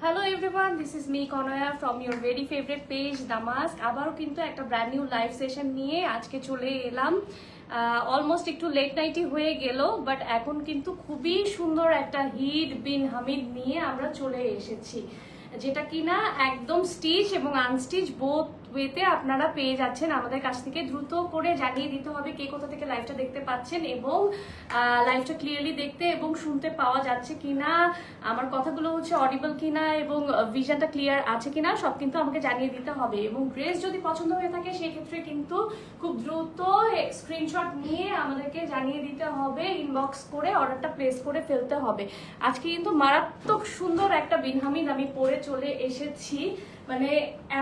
Hello everyone, this is me Kanya from your very favourite page Damask. আবারও কিন্তু একটা brand new live session নিয়ে আজকে চলে এলাম। অলমোস্ট একটু লেট নাইটই হয়ে গেল, বাট এখন কিন্তু খুবই সুন্দর একটা হিট বিন হামিদ নিয়ে আমরা চলে এসেছি, যেটা কিনা একদম স্টিচ এবং আনস্টিচ বোথ ওয়েতে আপনারা পেয়ে যাচ্ছেন আমাদের কাছ থেকে। দ্রুত করে জানিয়ে দিতে হবে কে কোথা থেকে লাইভটা দেখতে পাচ্ছেন এবং লাইভটা ক্লিয়ারলি দেখতে এবং শুনতে পাওয়া যাচ্ছে কিনা, আমার কথাগুলো হচ্ছে অডিবল কিনা এবং ভিশনটা ক্লিয়ার আছে কিনা, সব কিন্তু আমাকে জানিয়ে দিতে হবে। এবং ড্রেস যদি পছন্দ হয়ে থাকে সেই ক্ষেত্রে কিন্তু খুব দ্রুত স্ক্রিনশট নিয়ে আমাদেরকে জানিয়ে দিতে হবে, ইনবক্স করে অর্ডারটা প্লেস করে ফেলতে হবে। আজকে কিন্তু মারাত্মক সুন্দর একটা বিন হামিদ আমি পরে চলে এসেছি। মানে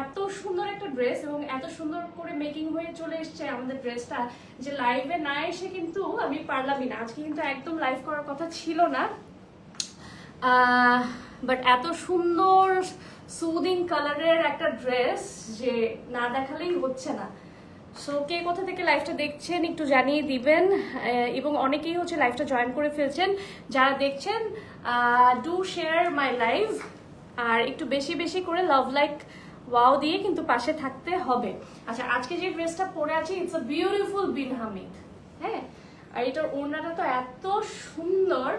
এত সুন্দর একটা ড্রেস এবং এত সুন্দর করে মেকিং হয়ে চলে এসছে আমাদের ড্রেসটা, যে লাইভে না এসে কিন্তু আমি পারলামই না। আজকে কিন্তু একদম লাইভ করার কথা ছিল না, বাট এত সুন্দর সুদিং কালারের একটা ড্রেস যে না দেখালেই হচ্ছে না। সো কে কোথা থেকে লাইভটা দেখছেন একটু জানিয়ে দিবেন, এবং অনেকেই হচ্ছে লাইভটা জয়েন করে ফেলছেন। যারা দেখছেন ডু শেয়ার মাই লাইভ, আর একটু বেশি বেশি করে লাভ লাইক ওয়াও দিয়ে কিন্তু পাশে থাকতে হবে। আচ্ছা, আজকে যে ড্রেসটা পরে আছি it's a beautiful Bin Hamid. হ্যাঁ, আর এটার ওড়নাটা তো এত সুন্দর,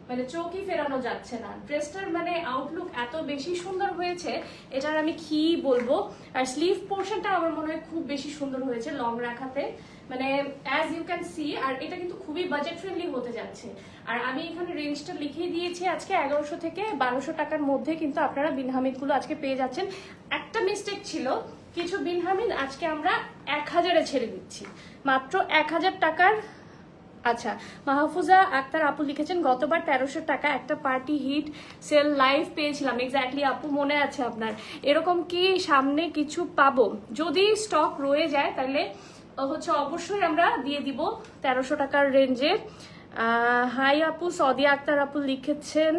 মানে চোখই ফেরানো যাচ্ছে না। ড্রেসটার মানে আউটলুক এত বেশি সুন্দর হয়েছে, এটার আমি কি বলবো। আর স্লিভ পোর্শনটা আমার মনে হয় খুব বেশি সুন্দর হয়েছে লং রাখাতে, মানে অ্যাজ ইউ ক্যান সি। আর এটা কিন্তু খুবই বাজেট ফ্রেন্ডলি হতে যাচ্ছে। আর আমি এখানে রেঞ্জটা লিখিয়ে দিয়েছি, আজকে 1100 থেকে 1200 টাকার মধ্যে কিন্তু আপনারা বিন হামিদগুলো আজকে পেয়ে যাচ্ছেন। একটা মিস্টেক ছিল, কিছু বিন হামিদ আজকে আমরা 1000-এ ছেড়ে দিচ্ছি, মাত্র 1000 টাকার। আচ্ছা, মাহফুজা আক্তার আপু লিখেছেন গতবার 1300 টাকা একটা পার্টি হিট সেল লাইভ পেয়েছিলাম। এক্স্যাক্টলি আপু, মনে আছে আপনার? এরকম কি সামনে কিছু পাবো? যদি স্টক রয়ে যায় তাহলে হচ্ছে অবশ্যই আমরা দিয়ে দিব 1300 টাকার রেঞ্জে। হাই আপু, সদিয়া আক্তার আপু লিখেছেন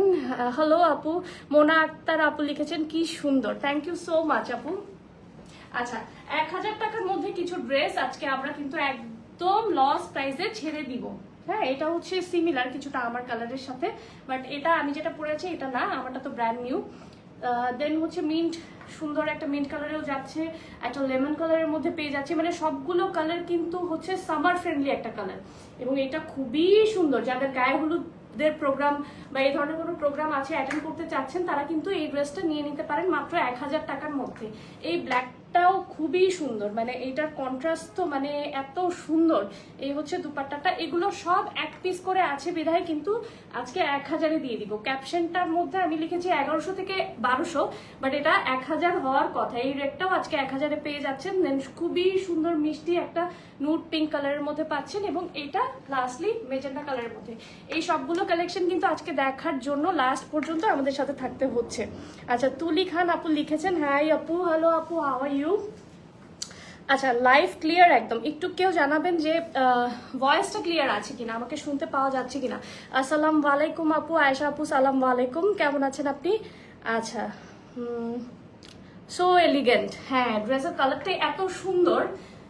হ্যালো আপু। মোনা আক্তার আপু লিখেছেন কি সুন্দর, থ্যাংক ইউ সো মাচ আপু। আচ্ছা, 1000 টাকার মধ্যে কিছু ড্রেস আজকে আমরা কিন্তু একদম লস প্রাইসে ছেড়ে দিব। হ্যাঁ, এটা হচ্ছে সিমিলার কিছুটা আমার কালারের সাথে, বাট এটা আমি যেটা পরেছি এটা না, আমারটা তো ব্র্যান্ড নিউ। দেন হচ্ছে মিন্ট, সুন্দর একটা মিন্ট কালারেও যাচ্ছে, একটা লেমন কালারের মধ্যে পেয়ে যাচ্ছে। মানে সবগুলো কালার কিন্তু হচ্ছে সামার ফ্রেন্ডলি একটা কালার, এবং এটা খুবই সুন্দর। যাদের গায়ে হলুদের প্রোগ্রাম বা এই ধরনের কোনো প্রোগ্রাম আছে, অ্যাটেন্ড করতে চাচ্ছেন, তারা কিন্তু এই ড্রেসটা নিয়ে নিতে পারেন মাত্র 1000 টাকার মধ্যে। এই ব্ল্যাকটাও খুবই সুন্দর, মানে এইটার কন্ট্রাস্ট তো মানে এত সুন্দর। এই হচ্ছে দুপাট্টাটা, এগুলো সব এক পিস করে আছে বিধায় কিন্তু আজকে 1000-এ দিয়ে দিব। ক্যাপশনটার মধ্যে আমি লিখেছি 1100 থেকে 1200, বাট এটা 1000 হওয়ার কথা। এই রেটটাও আজকে 1000-এ পেয়ে যাচ্ছেন। দেন খুবই সুন্দর মিষ্টি একটা নুড পিঙ্ক কালারের মধ্যে পাচ্ছেন, এবং এটা লাস্টলি মেজেন্ডা কালারের মধ্যে। এই সবগুলো কালেকশন কিন্তু আজকে দেখার জন্য লাস্ট পর্যন্ত আমাদের সাথে থাকতে হচ্ছে। আচ্ছা, তুলি খান আপু লিখেছেন হাই আপু, হ্যালো আপু, হাউ আর ইউ? আচ্ছা, লাইভ ক্লিয়ার একদম, একটু কেউ জানাবেন যে ভয়েসটা ক্লিয়ার আছে কিনা, আমাকে শুনতে পাওয়া যাচ্ছে কিনা। আসসালামু আলাইকুম আপু, আয়েশা আপু সালাম আলাইকুম, কেমন আছেন আপনি? আচ্ছা, সো এলিগেন্ট। হ্যাঁ, ড্রেসের কালারটা এত সুন্দর,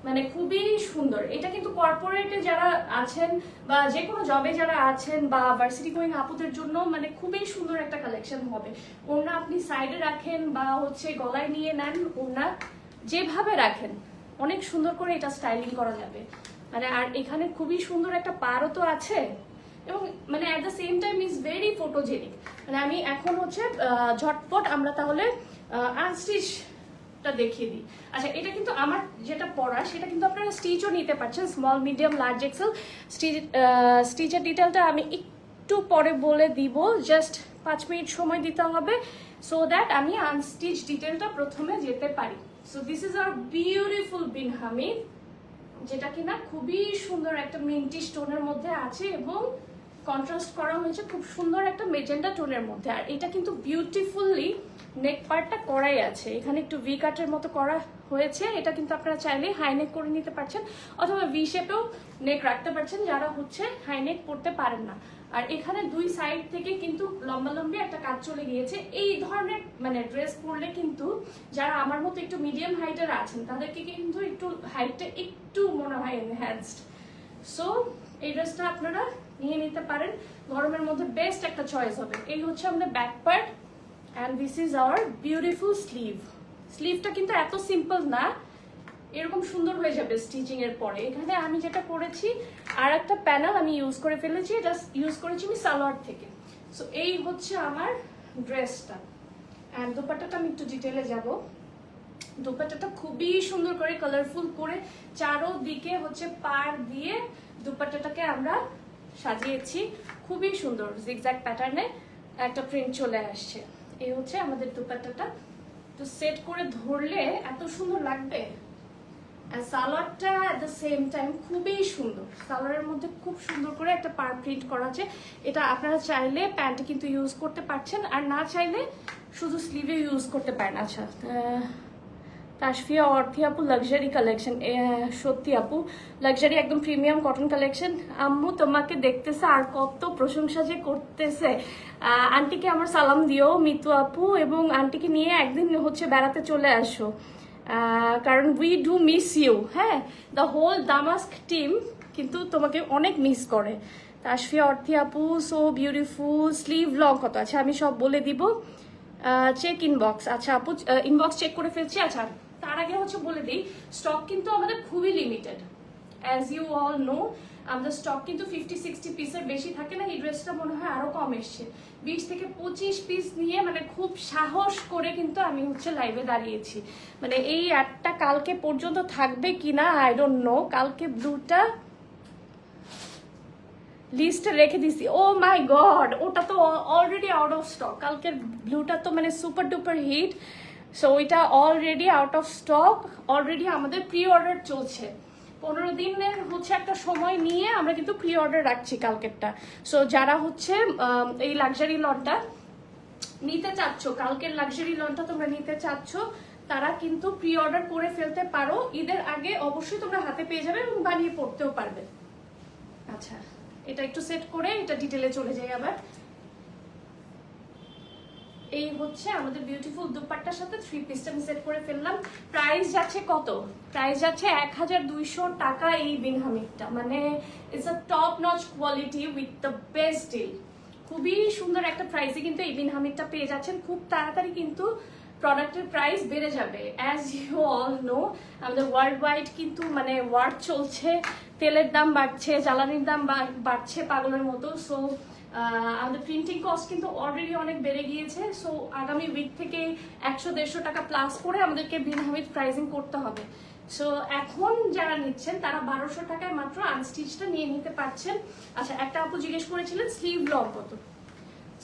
মানে খুবই সুন্দর। এটা কিন্তু কর্পোরেটে যারা আছেন বা যে কোনো জবে যারা আছেন বা ভার্সিটি গোয়িং আপুদের জন্য মানে খুবই সুন্দর একটা কালেকশন হবে। ওড়না আপনি সাইডে রাখেন বা হচ্ছে গলায় নিয়ে নেন, ওড়না যেভাবে রাখেন অনেক সুন্দর করে এটা স্টাইলিং করা যাবে। মানে আর এখানে খুবই সুন্দর একটা পারও তো আছে, এবং মানে at the same time is very photogenic. মানে আমি এখন হচ্ছে ঝটপট আমরা তাহলে আনস্টিচটা দেখিয়ে দিই। আচ্ছা, এটা কিন্তু আমার যেটা পরা সেটা কিন্তু আপনারা স্টিচও নিতে পারছেন, স্মল মিডিয়াম লার্জ এক্সেল। স্টিচের ডিটেলটা আমি একটু পরে বলে দিব, জাস্ট 5 মিনিট সময় দিতে হবে সো দ্যাট আমি আনস্টিচ ডিটেলটা প্রথমে যেতে পারি। So this is our beautiful Bin Hamid, যেটা কিনা খুবই সুন্দর একটা মিন্টি স্টোনের মধ্যে আছে এবং কন্ট্রাস্ট করা হয়েছে খুব সুন্দর একটা মেজেন্ডা টোনের মধ্যে। আর এটা কিন্তু বিউটিফুলি নেক পার্টটা করাই আছে, এখানে একটু ভি কাটের মতো করা হয়েছে। এটা কিন্তু আপনারা চাইলে হাই নেক করে নিতে পারছেন, অথবা ভি শেপেও নেক রাখতে পারছেন যারা হচ্ছে হাই নেক পড়তে পারেন না। আর এখানে দুই সাইড থেকে কিন্তু লম্বা লম্বি একটা কাজ চলে গিয়েছে। এই ধরনের মানে ড্রেস পরলে কিন্তু যারা আমার মতো একটু মিডিয়াম হাইটের আছেন তাদেরকে কিন্তু একটু হাইটটা একটু মনে হয় এনহ্যান্সড। সো এই ড্রেসটা আপনারা নিয়ে নিতে পারেন, গরমের মধ্যে বেস্ট একটা চয়েস হবে। এই হচ্ছে আমাদের back part, and this is our beautiful sleeve. স্লিভটা কিন্তু এত সিম্পল না, এরকম সুন্দর হয়ে যাবে স্টিচিং এর পরে। এখানে আমি যেটা করেছি আর একটা প্যানেল আমি ইউজ করে ফেলেছি, এটা ইউজ করেছি আমি সালোয়ার থেকে। সো এই হচ্ছে আমার ড্রেসটা। অ্যান্ড দোপাট্টাটা আমি একটু ডিটেলে যাব। দোপাট্টাটা খুবই সুন্দর করে কালারফুল করে চারোদিকে হচ্ছে পাড় দিয়ে দোপাট্টাটাকে আমরা সাজিয়েছি, খুবই সুন্দর জিগজ্যাগ প্যাটার্নে একটা প্রিন্ট চলে আসছে। এই হচ্ছে আমাদের দোপাট্টাটা, তো সেট করে ধরলে এত সুন্দর লাগবে। আর সালোয়ারটা এট দ্য সেম টাইম খুবই সুন্দর, সালোয়ারের মধ্যে খুব সুন্দর করে একটা পার প্রিন্ট করা আছে। এটা আপনারা চাইলে প্যান্টে কিন্তু ইউজ করতে পারছেন, আর না চাইলে শুধু স্লিভে ইউজ করতে পারেন। আচ্ছা, তাসফিয়া অর্থী আপু লাক্সারি কালেকশন, সত্যি আপু লাক্সারি একদম প্রিমিয়াম কটন কালেকশন। আম্মু তোমাকে দেখতেছে আর কত প্রশংসা যে করতেছে। আন্টিকে আমার সালাম দিও মিতু আপু, এবং আন্টিকে নিয়ে একদিন হচ্ছে বেড়াতে চলে আসো, কারণ উই ডু মিস ইউ। হ্যাঁ, দ্য হোল দামাস্ক টিম কিন্তু তোমাকে অনেক মিস করে। তাসফিয়া অর্থী আপু সো বিউটিফুল। স্লিভ লং কত আছে আমি সব বলে দিব। চেক ইনবক্স, আচ্ছা আপু ইনবক্স চেক করে ফেলছি। আচ্ছা, তার আগে হচ্ছে বলে দিই স্টক কিন্তু আমাদের খুবই limited, as you all know. আমাদের স্টক কিন্তু 50-60 পিসের বেশি থাকে না। এই ড্রেসটা মনে হয় আরো কম এসছে, 20 থেকে 25 পিস নিয়ে মানে খুব সাহস করে কিন্তু আমি হচ্ছে লাইভে দাঁড়িয়েছি। মানে এই অ্যাডটা কালকে পর্যন্ত থাকবে কিনা আই ডোন্ট নো। কালকে ব্লুটা লিস্টে রেখে দিছি, ও মাই গড, ওটা তো অলরেডি আউট অফ স্টক। কালকের ব্লুটা তো মানে সুপার ডুপার হিট, সো ওইটা already out of stock. Already আমাদের প্রি অর্ডার চলছে, 15 দিনের হচ্ছে একটা সময় নিয়ে আমরা কিন্তু প্রি অর্ডার রাখছি কালকেরটা। সো যারা হচ্ছে এই লাক্সারি লনটা নিতে চাচ্ছ, কালকের লাক্সারি লনটা তোমরা নিতে চাচ্ছ, তারা কিন্তু প্রি অর্ডার করে ফেলতে পারো। ঈদের আগে অবশ্যই তোমরা হাতে পেয়ে যাবে এবং বানিয়ে পড়তেও পারবে। আচ্ছা, এটা একটু সেট করে এটা ডিটেলে চলে যাই আবার। এই হচ্ছে আমাদের বিউটিফুল দুপাট্টার সাথে থ্রি পিসটা আমি সেট করে ফেললাম। প্রাইস যাচ্ছে কত? প্রাইস যাচ্ছে 1200 টাকা এই বিনহামিকটা। মানে it's a top notch quality with the best deal. খুবই সুন্দর একটা প্রাইসে কিন্তু এই বিনহামিকটা পেয়ে যাচ্ছেন। খুব তাড়াতাড়ি কিন্তু প্রোডাক্টের প্রাইস বেড়ে যাবে। অ্যাজ ইউ অল নো, আমাদের ওয়ার্ল্ড ওয়াইড কিন্তু মানে ওয়ার চলছে, তেলের দাম বাড়ছে, জ্বালানির দাম বাড়ছে পাগলের মতো। সো আমাদের প্রিন্টিং কস্ট কিন্তু অলরেডি অনেক বেড়ে গিয়েছে। সো আগামী উইক থেকে 100-150 টাকা প্লাস করে আমাদেরকে বিনহামিক প্রাইসিং করতে হবে। সো এখন যারা নিচ্ছেন তারা 1200 টাকায় মাত্র আনস্টিচটা নিয়ে নিতে পারছেন। আচ্ছা, একটা আপু জিজ্ঞেস করেছিলেন স্লিভ লং কত।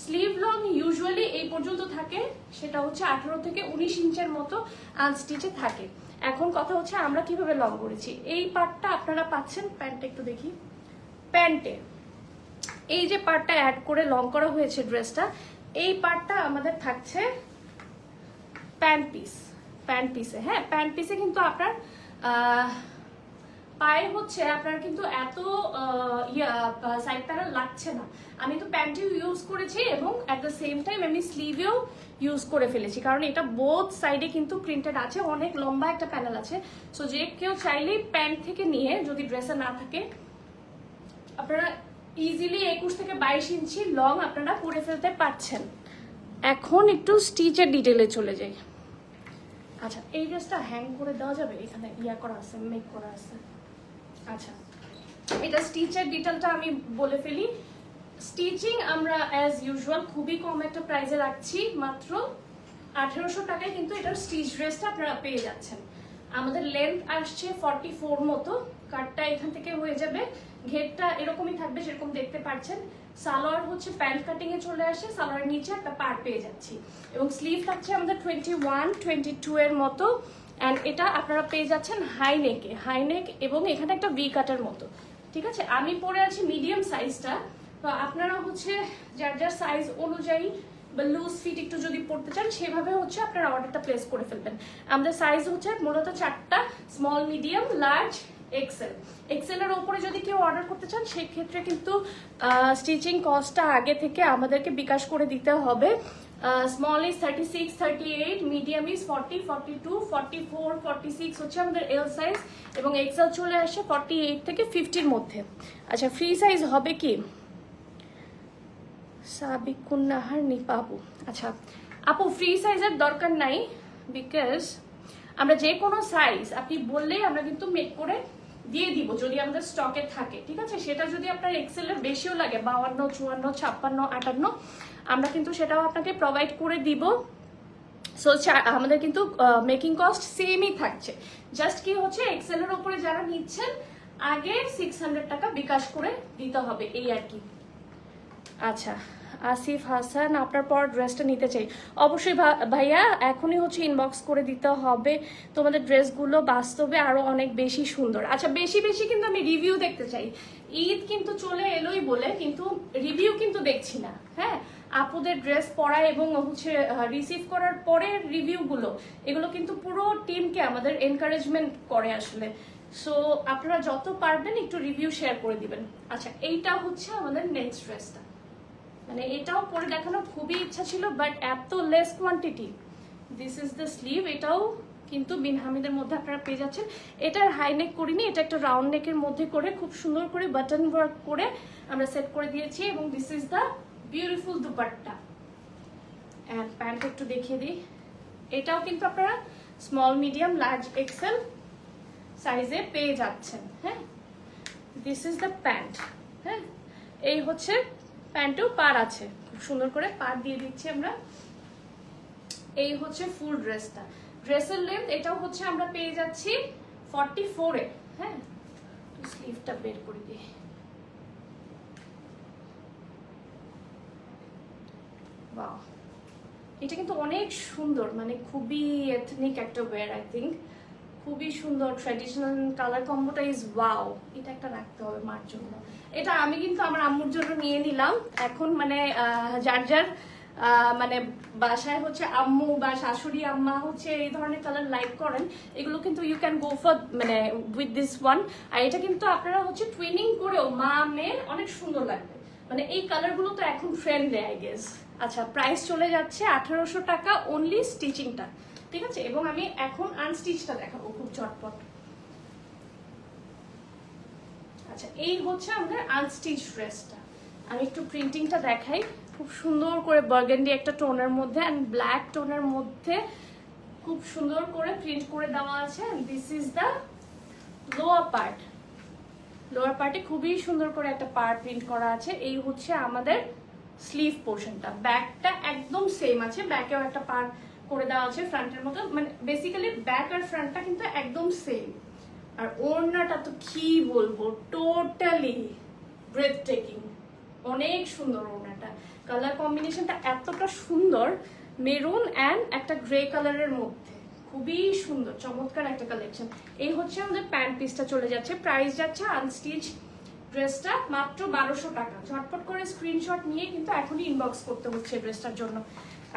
স্লিভ লং ইউজুয়ালি এই পর্যন্ত থাকে, সেটা হচ্ছে 18 থেকে 19 ইঞ্চের মতো আনস্টিচে থাকে। এখন কথা হচ্ছে আমরা কিভাবে লং করেছি। এই পার্টটা আপনারা পাচ্ছেন প্যান্টে, একটু দেখি প্যান্টে এই যে পার্টটা অ্যাড করে লং করা হয়েছে ড্রেসটা, এই পার্টটা আমাদের থাকছে প্যান্ট পিসে। হ্যাঁ, প্যান্ট পিসে কিন্তু আপনার পায়ে হচ্ছে আপনার কিন্তু এত সাইড প্যানেল লাগছে না। আমি তো প্যান্টেও ইউজ করেছি এবং অ্যাট দ্য সেম টাইম আমি স্লিভেও ইউজ করে ফেলেছি, কারণ এটা বোথ সাইডে কিন্তু প্রিন্টেড আছে, অনেক লম্বা একটা প্যানেল আছে। সো যে কেউ চাইলেই প্যান্ট থেকে নিয়ে যদি ড্রেসে না থাকে আপনারা ইজিলি 21 থেকে 22 ইঞ্চি লং আপনারা করে ফেলতে পারছেন। এখন একটু স্টিচের ডিটেলে চলে যাই। আচ্ছা, এই ড্রেসটা হ্যাং করে দেওয়া যাবে, এখানে ইয়া করা আছে, মেক করা আছে। আচ্ছা, এটা স্টিচের ডিটেলটা আমি বলে ফেলি। স্টিচিং আমরা অ্যাজ ইউজুয়াল খুবই কম একটা প্রাইসে রাখছি, মাত্র 1800 টাকায় কিন্তু এটার স্টিচ ড্রেসটা আপনারা পেয়ে যাচ্ছেন। আমাদের লেন্থ আসছে 44 মতো, কাটটা এখান থেকে হয়ে যাবে, ঘেরটা এরকমই থাকবে যেরকম দেখতে পাচ্ছেন। সালোয়ার হচ্ছে প্যান্ট কাটিং এ চলে আসে, সালোয়ার নিচে একটা পার পেয়ে যাচ্ছি, এবং স্লিভ থাকছে আমাদের 21-22 এর মতো। অ্যান্ড এটা আপনারা পেয়ে যাচ্ছেন হাই নেক এবং এখানে একটা ভি কাটের মতো। ঠিক আছে, আমি পরে আছি মিডিয়াম সাইজটা, তো আপনারা হচ্ছে যার যার সাইজ অনুযায়ী বা লুজ ফিট একটু যদি পড়তে চান সেভাবে হচ্ছে আপনারা অর্ডারটা প্লেস করে ফেলবেন। আমাদের সাইজ হচ্ছে মূলত 4টা, স্মল, মিডিয়াম, লার্জ, এক্সেল এর উপরে যদি কেউ অর্ডার করতে চান সেক্ষেত্রে কিন্তু স্টিচিং কস্টটা আগে থেকে আমাদেরকে বিকাশ করে দিতে হবে। স্মল ইজ 36-38, মিডিয়াম ইজ 40, 42, 44, 46 হচ্ছে আমাদের এল সাইজ, এবং এক্সেল চলে আসে 48 থেকে 50-র মধ্যে। আচ্ছা, ফ্রি সাইজ হবে কি সাবিকুন্নাহার নিপাবু। আচ্ছা, আপু ফ্রি সাইজের দরকার নাই, বিকজ আমরা যে কোনো সাইজ আপনি বললেই আমরা কিন্তু মেক করে দিয়ে দিব যদি আমাদের স্টকে থাকে, ঠিক আছে? সেটা যদি আপনার এক্সেলের বেশিও লাগে 52, 54, 56, 58, আমরা কিন্তু সেটাও আপনাকে প্রোভাইড করে দিব। সো আমাদের কিন্তু মেকিং কস্ট সেমই থাকছে, জাস্ট কি হচ্ছে এক্সেলের উপরে যারা নিচ্ছেন আগে 600 টাকা বিকাশ করে দিতে হবে, এই আর কি। আচ্ছা, আসিফ হাসান, আপনার পর ড্রেসটা নিতে চাই। অবশ্যই ভাইয়া, এখনই হচ্ছে ইনবক্স করে দিতে হবে। তোমাদের ড্রেসগুলো বাস্তবে আরো অনেক বেশি সুন্দর। আচ্ছা, বেশি বেশি কিন্তু আমি রিভিউ দেখতে চাই। ঈদ কিন্তু চলে এলোই বলে কিন্তু রিভিউ কিন্তু দেখছি না। হ্যাঁ, আপুদের ড্রেস পরা এবং হচ্ছে রিসিভ করার পরের রিভিউগুলো, এগুলো কিন্তু পুরো টিমকে আমাদের এনকারেজমেন্ট করে আসলে। সো আপনারা যত পারবেন একটু রিভিউ শেয়ার করে দিবেন। আচ্ছা, এইটা হচ্ছে আমাদের নেক্সট ড্রেসটা, মানে এটাও পরে দেখানো খুবই ইচ্ছা ছিল, বাট এত less quantity. This is the sleeve, এটাও কিন্তু বিন হামিদের মধ্যে আপনারা পেয়ে যাচ্ছেন। এটার হাই নেক করিনি, এটা একটা রাউন্ড নেকের মধ্যে করে খুব সুন্দর করে বাটন ওয়ার্ক করে আমরা সেট করে দিয়েছি, এবং this is the beautiful dupatta. And pant একটু দেখিয়ে দিই, এটাও কিন্তু আপনারা স্মল, মিডিয়াম, লার্জ, এক্সেল সাইজে পেয়ে যাচ্ছেন। হ্যাঁ, দিস ইজ দ্য প্যান্ট। হ্যাঁ, এই হচ্ছে প্যান্টেও পার আছে, খুব সুন্দর করে পার দিয়ে দিচ্ছি আমরা। এই হচ্ছে ফুল ড্রেসটা। ড্রেসের লেন্থ এটাও হচ্ছে আমরা পেয়ে যাচ্ছি 44 এ। হ্যাঁ, স্লিভটা বের করে দিই। বাহ, এটা কিন্তু অনেক সুন্দর, মানে খুবই এথনিক একটা ওয়্যার, আই থিঙ্ক খুবই সুন্দর। ট্র্যাডিশনাল কালার কম্বোটা ইজ ওয়াও। এটা একটা রাখতে হবে মার জন্য। এটা আমি কিন্তু আমার আম্মুর জন্য নিয়ে নিলাম। এখন মানে যার যার মানে বাসায় হচ্ছে আম্মু বা শাশুড়ি আম্মা হচ্ছে এই ধরনের কালার লাইক করেন, এগুলো কিন্তু ইউ ক্যান গো ফর মানে উইথ দিস ওয়ান। আর এটা কিন্তু আপনারা হচ্ছে টুইনিং করেও মা মেয়ের অনেক সুন্দর লাগবে, মানে এই কালারগুলো তো এখন ট্রেন্ডে আই গেস। আচ্ছা, প্রাইস চলে যাচ্ছে 1800 টাকা অনলি স্টিচিংটা, ঠিক আছে? এবং আমি এখন আনস্টিচটা দেখাবো খুব ঝটপট। আচ্ছা, এই হচ্ছে আমাদের আনস্টিচ ড্রেসটা। আমি একটু প্রিন্টিংটা দেখাই, খুব সুন্দর করে বার্গেন্ডি একটা টোনের মধ্যে অ্যান্ড ব্ল্যাক টোনের মধ্যে খুব সুন্দর করে প্রিন্ট করে দেওয়া আছে। This is the lower part. Lower পার্টে খুবই সুন্দর করে একটা পার্ট প্রিন্ট করা আছে। এই হচ্ছে আমাদের স্লিভ পোর্শনটা। ব্যাকটা একদম সেম আছে, ব্যাকেও একটা পার্ট করে দেওয়া আছে ফ্রন্টের মতো, মানে বেসিক্যালি ব্যাক আর ফ্রন্টটা কিন্তু একদম সেম। আর ওড়নাটা তো কি বলবো, টোটালি ব্রেথ টেকিং, অনেক সুন্দর ওড়নাটা। কালার কম্বিনেশনটা এতটা সুন্দর, মেরুন অ্যান্ড একটা গ্রে কালারের মধ্যে, খুবই সুন্দর চমৎকার একটা কালেকশন। এই হচ্ছে আমাদের প্যান্ট পিসটা চলে যাচ্ছে। প্রাইস যাচ্ছে আনস্টিচ ড্রেসটা মাত্র 1200 টাকা। ঝটপট করে স্ক্রিনশট নিয়ে কিন্তু এখনই ইনবক্স করতে হচ্ছে ড্রেসটার জন্য।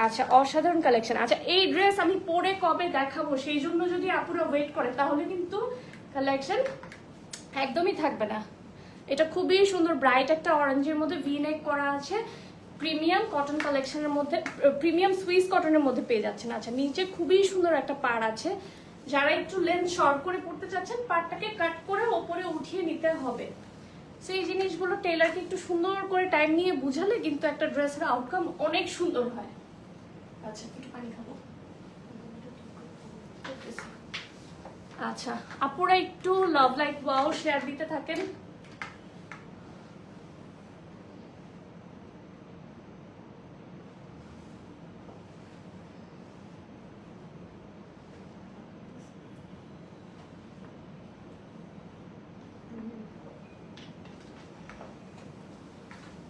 আচ্ছা, অসাধারণ কালেকশন। আচ্ছা, এই ড্রেস আমি পরে কবে দেখাবো সেই জন্য যদি আপুরা ওয়েট করে তাহলে কিন্তু কালেকশন একদমই থাকবে না। এটা খুবই সুন্দর ব্রাইট একটা অরেঞ্জের মধ্যে ভি নেক করা আছে, প্রিমিয়াম কটন কালেকশনের মধ্যে, প্রিমিয়াম সুইস কটনের মধ্যে পেয়ে যাচ্ছেন। আচ্ছা, নিচে খুবই সুন্দর একটা পাড় আছে। যারা একটু লেন্থ শর্ট করে পড়তে চাচ্ছেন, পাড়টাকে কাট করে ওপরে উঠিয়ে নিতে হবে। সেই জিনিসগুলো টেলারকে একটু সুন্দর করে টাইম নিয়ে বুঝালে কিন্তু একটা ড্রেসের আউটকাম অনেক সুন্দর হয়। আচ্ছা, একটু পানি খাবো। আচ্ছা, আপুরা একটু লাভ লাইক ওয়াও শেয়ার দিতে থাকেন।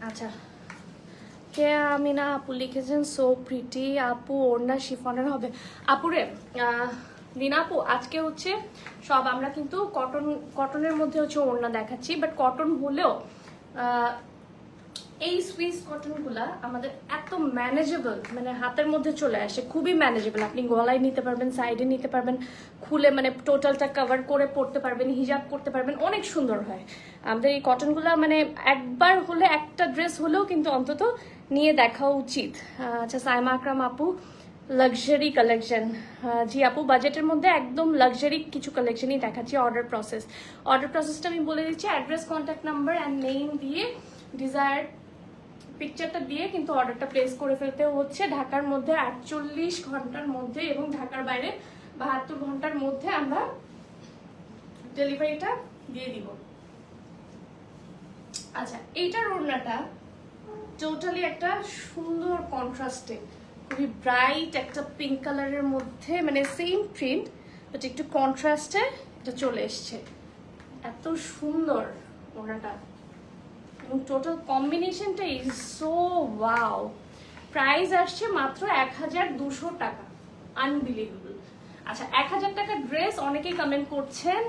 আচ্ছা, কে আমিনা আপু লিখেছেন সো প্রিটি। আপু ওড়না শিফনের হবে। আপুরে রিনা আপু, আজকে হচ্ছে সব আমরা কিন্তু কটনের মধ্যে হচ্ছে ওড়না দেখাচ্ছি, বাট কটন হলেও এই সুইস কটনগুলা আমাদের এত ম্যানেজেবল, মানে হাতের মধ্যে চলে আসে, খুবই ম্যানেজেবল। আপনি গলায় নিতে পারবেন, সাইডে নিতে পারবেন, খুলে মানে টোটালটা কভার করে পড়তে পারবেন, হিজাব করতে পারবেন, অনেক সুন্দর হয় আমাদের এই কটনগুলা। মানে একবার হলে একটা ড্রেস হলেও কিন্তু অন্তত নিয়ে দেখা উচিত। আচ্ছা, সাইমা আকরাম আপু, লাক্সারি কালেকশন। জি আপু, বাজেটের মধ্যে একদম লাক্সারি কিছু কালেকশনই দেখাচ্ছি। অর্ডার প্রসেসটা আমি বলে দিচ্ছি। Address, contact number and name দিয়ে ডিজায়ার পিকচারটা দিয়ে কিন্তু অর্ডারটা প্লেস করে ফেলতে হচ্ছে। ঢাকার মধ্যে 48 ঘন্টার মধ্যে এবং ঢাকার বাইরে 72 ঘন্টার মধ্যে আমরা ডেলিভারিটা দিয়ে দিব। আচ্ছা, এইটার ওড়নাটা টোটালি একটা সুন্দর কন্ট্রাস্টে, খুবই ব্রাইট একটা পিঙ্ক কালারের মধ্যে, মানে সেম প্রিন্ট বাট একটু কন্ট্রাস্টে এটা চলে এসছে। এত সুন্দর ওড়নাটা এবং টোটাল কম্বিনেশনটা ইজ সো ওয়াও। প্রাইস আসছে মাত্র 1200 টাকা, আনবিলিভেবল। আচ্ছা, 1000 টাকার ড্রেস অনেকেই কমেন্ট করছেন,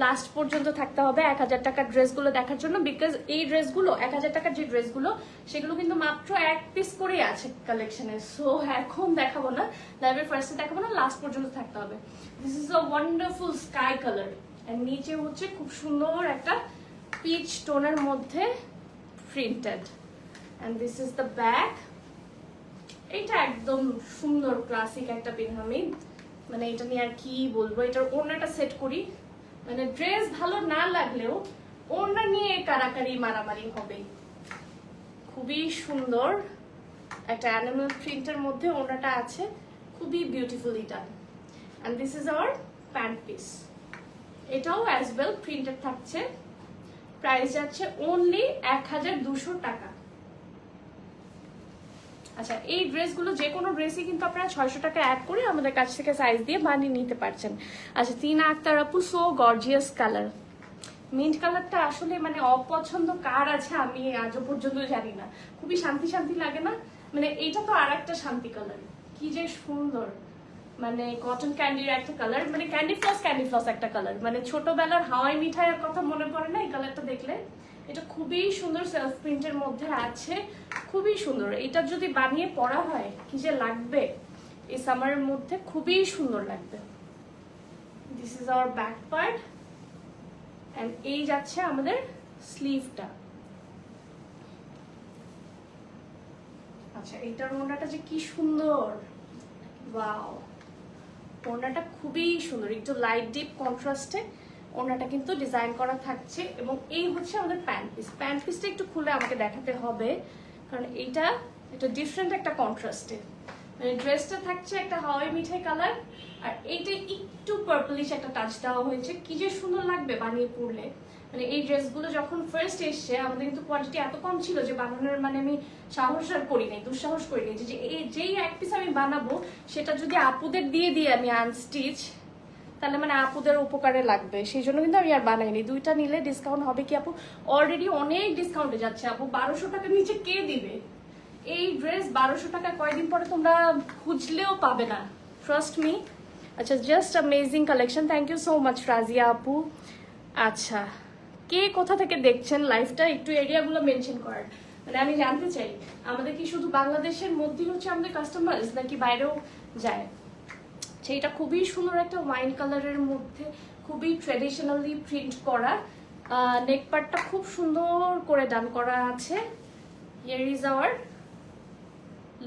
লাস্ট পর্যন্ত থাকতে হবে 1000 টাকার ড্রেসগুলো দেখার জন্য, বিকজ এই ড্রেসগুলো 1000 টাকার যে ড্রেসগুলো সেগুলো কিন্তু মাত্র 1 পিস করেই আছে কালেকশনে। সো এখন দেখাবো না, লাইভের ফার্স্টে দেখাবো না, লাস্ট পর্যন্ত থাকতে হবে। This is a wonderful sky colour and নিচে হচ্ছে খুব সুন্দর একটা পিচ টোনের মধ্যে printed, and this is the back. এটা একদম সুন্দর ক্লাসিক একটা বেনহামি, মানে এটা নিয়ে আর কি বলবো। এটার ওড়নাটা সেট করি, মানে ড্রেস ভালো না লাগলেও ওড়না নিয়ে কারাকারি মারামারি হবে। খুবই সুন্দর একটা অ্যানিমাল প্রিন্টের মধ্যে ওড়নাটা আছে, খুবই beautifully done. And this is our pant piece, এটাও অ্যাজ ওয়েল প্রিন্টেড থাকছে। প্রাইস যাচ্ছে অনলি 1200 টাকা। আচ্ছা, এই ড্রেসগুলো যে কোনো ড্রেসই কিন্তু আপনারা 600 টাকা অ্যাড করে আমাদের কাছ থেকে সাইজ দিয়ে বানিয়ে নিতে পারছেন। আচ্ছা, তিনা আক্তার আপু, সো গর্জিয়াস কালার। মিন্ট কালারটা আসলে মানে অপছন্দ কার আছে আমি আজও পর্যন্ত জানি না, খুবই শান্তি শান্তি লাগে না? মানে এটা তো আর একটা শান্তি কালার, কি যে সুন্দর, মানে কটন ক্যান্ডির একটা কালার, মানে ক্যান্ডি ফ্লস একটা কালার, মানে ছোটবেলার হাওয়াই মিঠাইয়ের কথা মনে পড়ে না এই কালারটা দেখলে? এটা খুবই সুন্দর, সেলফ প্রিন্টের মধ্যে আছে, খুবই সুন্দর। এটা যদি বানিয়ে পরা হয় কি যে লাগবে এই সামারের মধ্যে, খুবই সুন্দর লাগবে। This is our back part and এই যাচ্ছে আমাদের স্লিভটা। আচ্ছা, এইটার ওড়নাটা যে কি সুন্দর, ওয়াও। ওড়নাটা খুবই সুন্দর, একটু লাইট ডিপ কন্ট্রাস্টে ওড়নাটা কিন্তু ডিজাইন করা থাকছে। এবং এই হচ্ছে আমাদের প্যান্ট পিস। প্যান্ট পিসটা একটু খুলে আমাকে দেখাতে হবে, কারণ এইটা একটা ডিফারেন্ট একটা কন্ট্রাস্টে, মানে ড্রেসটা থাকছে একটা হাওয়াই মিঠাই কালার, আর এইটা একটু পার্পলিশ একটা টাচ দেওয়া হয়েছে। কি যে সুন্দর লাগবে বানিয়ে পরলে। মানে এই ড্রেসগুলো যখন ফার্স্ট এসছে আমাদের কিন্তু কোয়ান্টিটি এত কম ছিল যে বানানোর মানে আমি সাহস আর করি নাই, দুঃসাহস করি নাই যে যেই এক পিস আমি বানাবো সেটা যদি আপুদের দিয়ে দিয়ে আমি আনস্টিচ, তাহলে মানে আপুদের উপকারে লাগবে, সেই জন্য কিন্তু আমি আর বানাইনি। দুইটা নিলে ডিসকাউন্ট হবে কি আপু? অলরেডি অনেক ডিসকাউন্টে যাচ্ছে আপু, 1200 টাকার নিচে কে দিবে এই ড্রেস? 1200 টাকা কয়েকদিন পরে তোমরা খুঁজলেও পাবে না, ট্রাস্ট মি। আচ্ছা, just amazing collection, thank you so much Razia আপু। আচ্ছা, কে কোথা থেকে দেখছেন লাইভটা একটু এরিয়াগুলো মেনশন করার, মানে আমি জানতে চাই আমাদের কি শুধু বাংলাদেশের মধ্যেই হচ্ছে আমাদের কাস্টমার্স নাকি বাইরেও যায়? সেইটা খুবই সুন্দর একটা ওয়াইন কালারের মধ্যে, খুবই ট্রেডিশনালি প্রিন্ট করা, নেক পার্টটা খুব সুন্দর করে ডান করা আছে। Here is our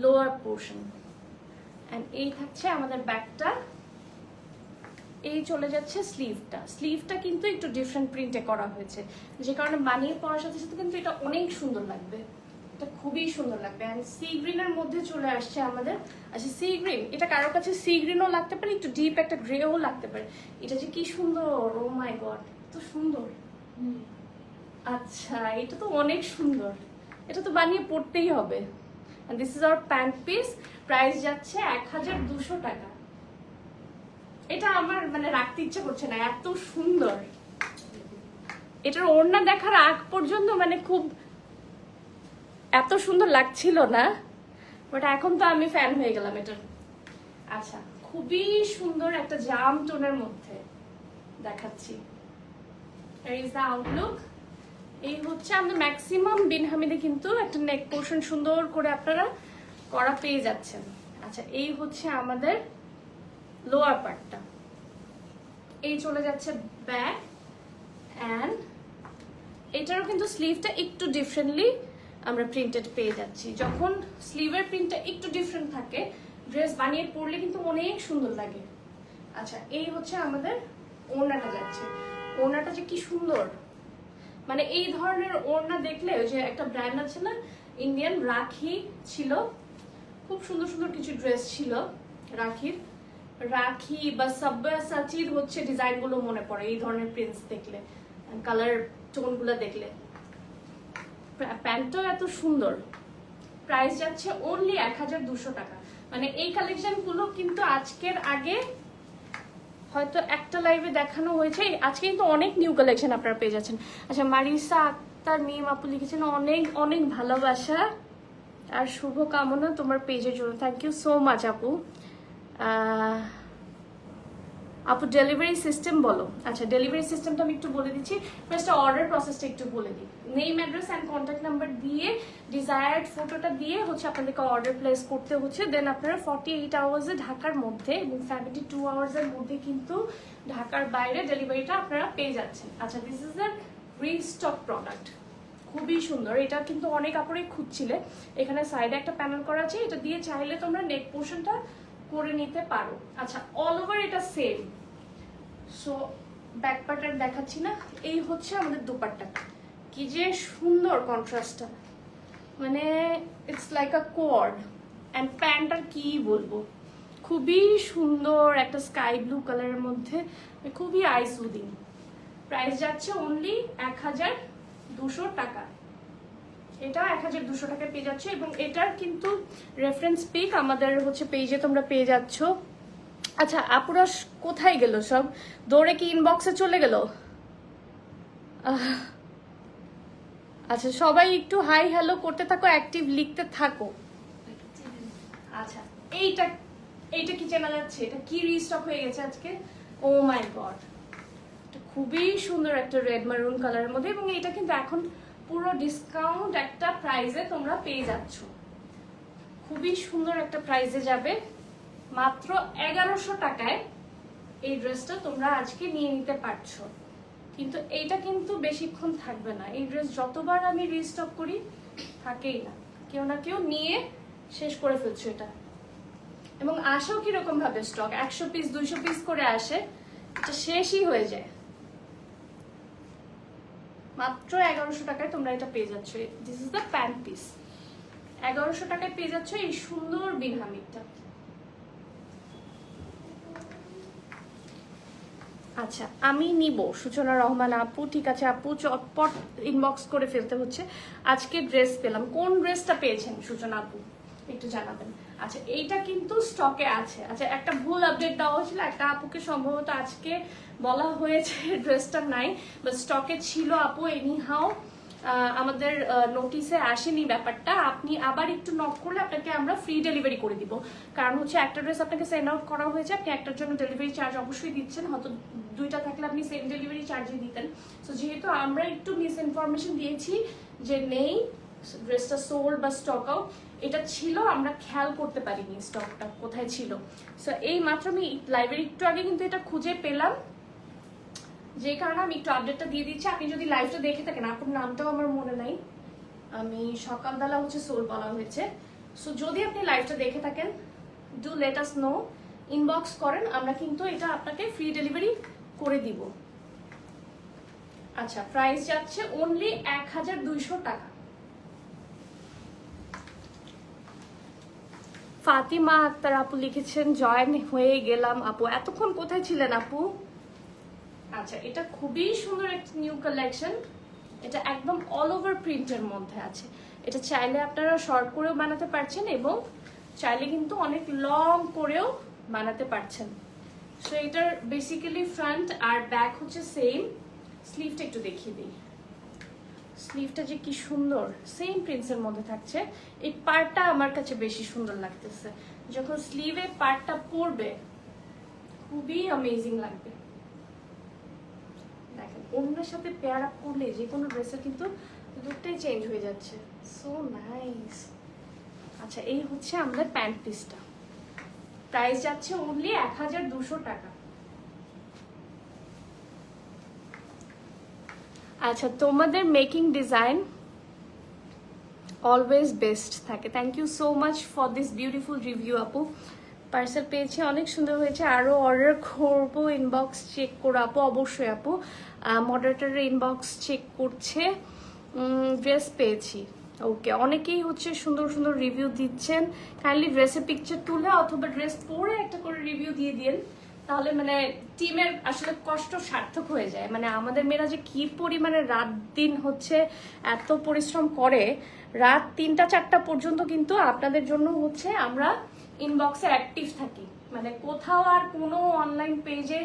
lower portion and এই থাকছে আমাদের ব্যাকটা। এই চলে যাচ্ছে স্লিভটা। স্লিভটা কিন্তু একটু ডিফারেন্ট প্রিন্টে করা হয়েছে, যে কারণে বানিয়ে পরার সাথে সাথে কিন্তু এটা অনেক সুন্দর লাগবে, এটা খুবই সুন্দর লাগবে। এন্ড সি গ্রিনের মধ্যে চলে আসছে আমাদের। আচ্ছা, সি গ্রিন, এটা কারোর কাছে সি গ্রিনও লাগতে পারে, একটু ডিপ একটা গ্রেও লাগতে পারে। এটা যে কি সুন্দর, ও মাই গড, এত সুন্দর। আচ্ছা, এটা তো অনেক সুন্দর, এটা তো বানিয়ে পড়তেই হবে। And this is our pant piece, price যাচ্ছে 1200 টাকা। এটা আমার মানে রাখতে ইচ্ছা করছে না, এত সুন্দর। এটার ওড়না দেখার আগ পর্যন্ত মানে খুব এত সুন্দর লাগছিল না, বাট এখন তো আমি ফ্যান হয়ে গেলাম এটার। আচ্ছা, খুবই সুন্দর একটা জাম টোনের মধ্যে দেখাচ্ছি। Here is the outlook. এই হচ্ছে আমাদের ম্যাক্সিমাম বিনহামিদে কিন্তু একটা নেক পোর্শন সুন্দর করে আপনারা করা পেয়ে যাচ্ছেন। আচ্ছা, এই হচ্ছে আমাদের লোয়ার পার্টটা। এই চলে যাচ্ছে ব্যাক অ্যান্ড এটারও কিন্তু স্লিভটা একটু ডিফারেন্টলি আমরা প্রিন্টেড পেয়ে যাচ্ছি। যখন স্লিভের প্রিন্টটা একটু ডিফারেন্ট থাকে, ড্রেস বানিয়ে পরলে কিন্তু অনেক সুন্দর লাগে। আচ্ছা, এই হচ্ছে আমাদের ওড়নাটা যাচ্ছে। ওড়নাটা যে কি সুন্দর, মানে এই ধরনের ওড়না দেখলে ওই যে একটা ব্র্যান্ড আছে না ইন্ডিয়ান রাখি ছিল, খুব সুন্দর সুন্দর কিছু ড্রেস ছিল রাখির। রাখি বা সাব্যাসাচির হচ্ছে ডিজাইনগুলো মনে পড়ে এই ধরনের প্রিন্টস দেখলে, কালার টোনগুলো দেখলে। প্যান্টটাও এত সুন্দর। প্রাইস যাচ্ছে অনলি 1200 টাকা। মানে এই কালেকশনগুলো কিন্তু আজকের আগে হয়তো একটা লাইভে দেখানো হয়েছে, আজকে কিন্তু অনেক নিউ কালেকশন আপনারা পেয়ে যাচ্ছেন। আচ্ছা, মারিসা আক্তার মিম আপু লিখেছেন অনেক অনেক ভালোবাসা আর শুভকামনা তোমার পেজের জন্য। থ্যাংক ইউ সো মাচ আপু। আপু ডেলিভারি সিস্টেম বলো। আচ্ছা, ডেলিভারি সিস্টেমটা আমি একটু বলে দিচ্ছি। ফার্স্ট অর্ডার প্রসেসটা একটু বলে দিই। Name, address and contact number দিয়ে ডিজায়ার্ড ফটোটা দিয়ে হচ্ছে আপনাদেরকে অর্ডার প্লেস করতে হচ্ছে। দেন আপনারা 48 আওয়ার্সে ঢাকার মধ্যে এবং 72 আওয়ার্সের মধ্যে কিন্তু ঢাকার বাইরে ডেলিভারিটা আপনারা পেয়ে যাচ্ছেন। আচ্ছা, this is the restock product, খুবই সুন্দর। এটা কিন্তু অনেক কাপড়ই খুঁজছিলে। এখানে সাইডে একটা প্যানেল করা আছে, এটা দিয়ে চাইলে তোমরা নেক পোর্শনটা করে নিতে পারো। আচ্ছা, অল ওভার এটা সেম। সো ব্যাক পার্টার দেখাচ্ছি না, এই হচ্ছে আমাদের দুপাট্টা। কি যে সুন্দর কন্ট্রাস্টটা, মানে it's like a quad. And pant আর কি বলবো, খুবই সুন্দর একটা স্কাই ব্লু কালারের মধ্যে, খুবই আই সুদিং। প্রাইস যাচ্ছে অনলি 1200 টাকা। এটা 1200 টাকায় পেয়ে যাচ্ছে এবং এটার কিন্তু রেফারেন্স পিক আমাদের হচ্ছে পেজে তোমরা পেয়ে যাচ্ছ। আচ্ছা, আপুরা কোথায় গেল সব? দৌড়ে কি ইনবক্সে চলে গেল? আচ্ছা, সবাই একটু হাই হ্যালো করতে থাকো, অ্যাক্টিভ লিখতে থাকো। আচ্ছা, এইটা এইটা কি চেনা যাচ্ছে? এটা কি রিস্টক হয়ে গেছে আজকে? ও মাই গড, খুবই সুন্দর একটা রেড মারুন কালারের মধ্যে এবং এটা কিন্তু এখন পুরো ডিসকাউন্ট একটা প্রাইসে তোমরা পেয়ে যাচ্ছ। খুবই সুন্দর একটা প্রাইসে যাবে, মাত্র 1100 টাকায় এই ড্রেসটা তোমরা আজকে নিয়ে নিতে পারছো। কিন্তু এইটা কিন্তু বেশিক্ষণ থাকবে না। এই ড্রেস যতবার আমি রিস্টক করি থাকেই না, কেউ না কেউ নিয়ে শেষ করে ফেলছো এটা। এবং আসেও কিরকম ভাবে স্টক, 100 পিস 200 পিস করে আসে, এটা শেষই হয়ে যায়। মাত্র 1100 টাকায় তোমরা এটা পেয়ে যাচ্ছ। This is the pant piece. 1100 টাকায় পেয়ে যাচ্ছ এই সুন্দর বিনহামিকটা। আচ্ছা, আমি নিব সূচনা রহমান আপু। ঠিক আছে আপু, চটপট ইনবক্স করে ফেলতে হচ্ছে। আজকে ড্রেস পেলাম, কোন ড্রেসটা পেয়েছেন সূচনা আপু একটু জানাবেন। আচ্ছা, এইটা কিন্তু স্টকে আছে। আচ্ছা, একটা ভুল আপডেট দেওয়া হয়েছিল, একটা আপুকে সম্ভবত আজকে বলা হয়েছে ড্রেসটা নাই, বা স্টকে ছিল আপু। এনিহাও আমাদের নোটিসে আসেনি ব্যাপারটা। আপনি আবার একটু নক করলে আপনাকে আমরা ফ্রি ডেলিভারি করে দিব। কারণ হচ্ছে একটা ড্রেস আপনাকে সেন্ড আউট করা হয়েছে, আপনি একটার জন্য ডেলিভারি চার্জ অবশ্যই দিচ্ছেন, হয়তো দুইটা থাকলে আপনি সেম ডেলিভারি চার্জই দিতেন। সো যেহেতু আমরা একটু মিস ইনফরমেশন দিয়েছি যে নেই ড্রেসটা সোল্ড বা স্টক আউট, এটা ছিল, আমরা খেয়াল করতে পারিনি স্টকটা কোথায় ছিল। সো এই মাত্র আমি লাইভের একটু আগে কিন্তু এটা খুঁজে পেলাম, যে কারণে আমি একটু আপডেটটা দিয়ে দিচ্ছি। আপনি যদি লাইভটা দেখে থাকেন, আপনার নামটাও আমার মনে নাই, আমি সকালবেলা হচ্ছে সোল বলা হয়েছে। সো যদি আপনি লাইভটা দেখে থাকেন, do let us no, inbox করেন, আমরা কিন্তু এটা আপনাকে ফ্রি ডেলিভারি করে দিব। আচ্ছা, প্রাইস যাচ্ছে অনলি 1200 টাকা। ফাতিমা আক্তার আপু লিখেছেন জয়েন হয়ে গেলাম আপু। এতক্ষণ কোথায় ছিলেন আপু? আচ্ছা, এটা খুবই সুন্দর একটা নিউ কালেকশন। এটা একদম অল ওভার প্রিন্টের মধ্যে আছে। এটা চাইলে আপনারা শর্ট করেও বানাতে পারছেন এবং চাইলে কিন্তু অনেক লং করেও বানাতে পারছেন। সো এটার বেসিক্যালি ফ্রন্ট আর ব্যাক হচ্ছে সেম। স্লিভটা একটু দেখিয়ে দিই, স্লিভটা যে কি সুন্দর, সেম প্রিন্টসের মধ্যে থাকছে। এই পার্টটা আমার কাছে বেশি সুন্দর লাগতেছে, যখন স্লিভে পার্টটা পরবে খুবই অ্যামেজিং লাগবে। দেখেন, অন্যের সাথে পেয়ার আপ করলে যে কোনো ড্রেসের কিন্তু লুকটাই চেঞ্জ হয়ে যাচ্ছে। So nice. আচ্ছা, এই হচ্ছে আমাদের প্যান্ট পিসটা। প্রাইস যাচ্ছে অনলি 1200 টাকা। আচ্ছা, তোমাদের মেকিং ডিজাইন অলওয়েজ বেস্ট থাকে। Thank you so much for this beautiful review আপু। পার্সেল পেয়েছি, অনেক সুন্দর হয়েছে, আরও অর্ডার করবো। ইনবক্স চেক করো আপু, অবশ্যই আপু। মডারেটরের ইনবক্স চেক করছে। ড্রেস পেয়েছি, ওকে, অনেকেই হচ্ছে সুন্দর সুন্দর রিভিউ দিচ্ছেন। কাইন্ডলি ড্রেসের পিকচার তুলে অথবা ড্রেস পরে একটা করে রিভিউ দিয়ে দিন, তাহলে মানে টিমের আসলে কষ্ট সার্থক হয়ে যায়। মানে আমাদের মেয়েরা যে কি পরিমাণে রাত দিন হচ্ছে এত পরিশ্রম করে, রাত 3টা 4টা পর্যন্ত কিন্তু আপনাদের জন্য হচ্ছে আমরা ইনবক্সে অ্যাক্টিভ থাকি। মানে কোথাও আর কোনো অনলাইন পেজে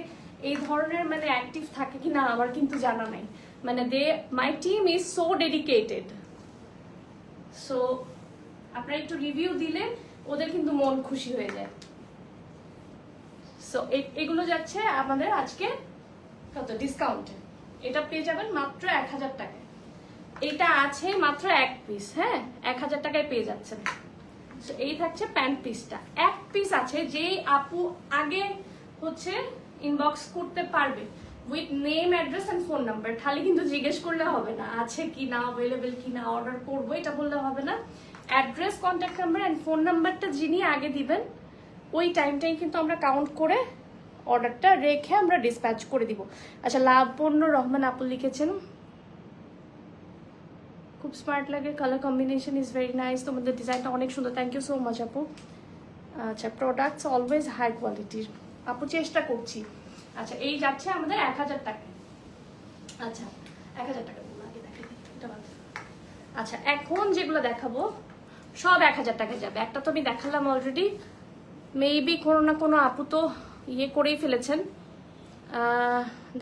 এই ধরনের মানে অ্যাক্টিভ থাকে কিনা আমার কিন্তু জানা নাই। মানে my team is so dedicated. So আপনারা একটু রিভিউ দিলে ওদের কিন্তু মন খুশি হয়ে যায়। সো এগুলো যাচ্ছে আমাদের আজকে কত ডিসকাউন্টে, এটা পেয়ে যাবেন মাত্র 1000 টাকায়। এটা আছে মাত্র 1 পিস, হ্যাঁ 1000 টাকায় পেয়ে যাচ্ছেন। সো এই থাকছে প্যান্ট পিসটা, 1 পিস আছে। যেই আপু আগে হচ্ছে ইনবক্স করতে পারবে with name address and phone number, খালি কিন্তু জিজ্ঞেস করলে হবে না আছে কি না, অ্যাভেলেবেল কি না, অর্ডার করবো এটা বললে হবে না। Address, contact number and phone নাম্বারটা যিনি আগে দিবেন ওই টাইমটাই কিন্তু আমরা কাউন্ট করে অর্ডারটা রেখে আমরা ডিসপ্যাচ করে দিব। আচ্ছা, লাবণ্য রহমান আপু লিখেছেন খুব স্মার্ট লাগে, colour combination is very nice, তোমাদের ডিজাইনটা অনেক সুন্দর, থ্যাংক ইউ সো মাচ আপু। আচ্ছা, প্রোডাক্টস অলওয়েজ হাই কোয়ালিটির, আপু চেষ্টা করছি। আচ্ছা, এই যাচ্ছে আমাদের 1000 টাকায়। আচ্ছা 1000 টাকা আগে দেখে এটা বাদ। আচ্ছা, এখন যেগুলো দেখাবো সব 1000 টাকায় যাবে। একটা তো আমি দেখালাম অলরেডি, মেবি কোনো না কোনো আপু তো ইয়ে করেই ফেলেছেন।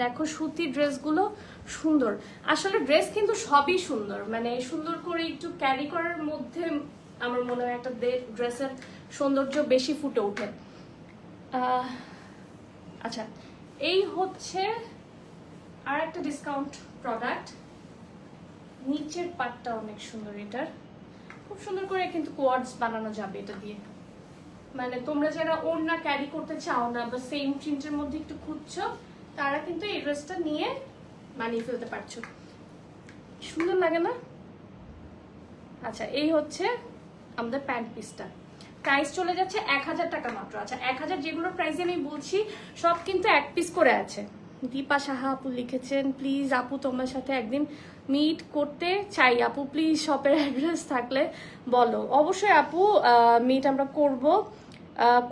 দেখো সুতির ড্রেসগুলো সুন্দর, আসলে ড্রেস কিন্তু সবই সুন্দর, মানে সুন্দর করে একটু ক্যারি করার মধ্যে আমার মনে হয় একটা ড্রেসের সৌন্দর্য বেশি ফুটে ওঠে। আচ্ছা, এই হচ্ছে আর একটা ডিসকাউন্ট প্রোডাক্ট, নিচের পাটটা অনেক সুন্দর, এটার খুব সুন্দর করে কিন্তু কোয়ার্ডস বানানো যাবে এটা দিয়ে। মানে তোমরা যারা ওড়না ক্যারি করতে চাও না বা সেম প্রিন্টের মধ্যে একটু খুঁজছো, তারা কিন্তু এই ড্রেসটা নিয়ে মানিয়ে ফেলতে পারছো, সুন্দর লাগে না? আচ্ছা, এই হচ্ছে আমাদের প্যান্ট পিসটা, প্রাইস চলে যাচ্ছে 1000 টাকা মাত্র। আচ্ছা, 1000 যেগুলোর প্রাইসে আমি বলছি সব কিন্তু 1 পিস করে আছে। দীপা সাহা আপু লিখেছেন প্লিজ আপু তোমার সাথে একদিন মিট করতে চাই আপু, প্লিজ শপের অ্যাড্রেস থাকলে বলো। অবশ্যই আপু, মিট আমরা করব।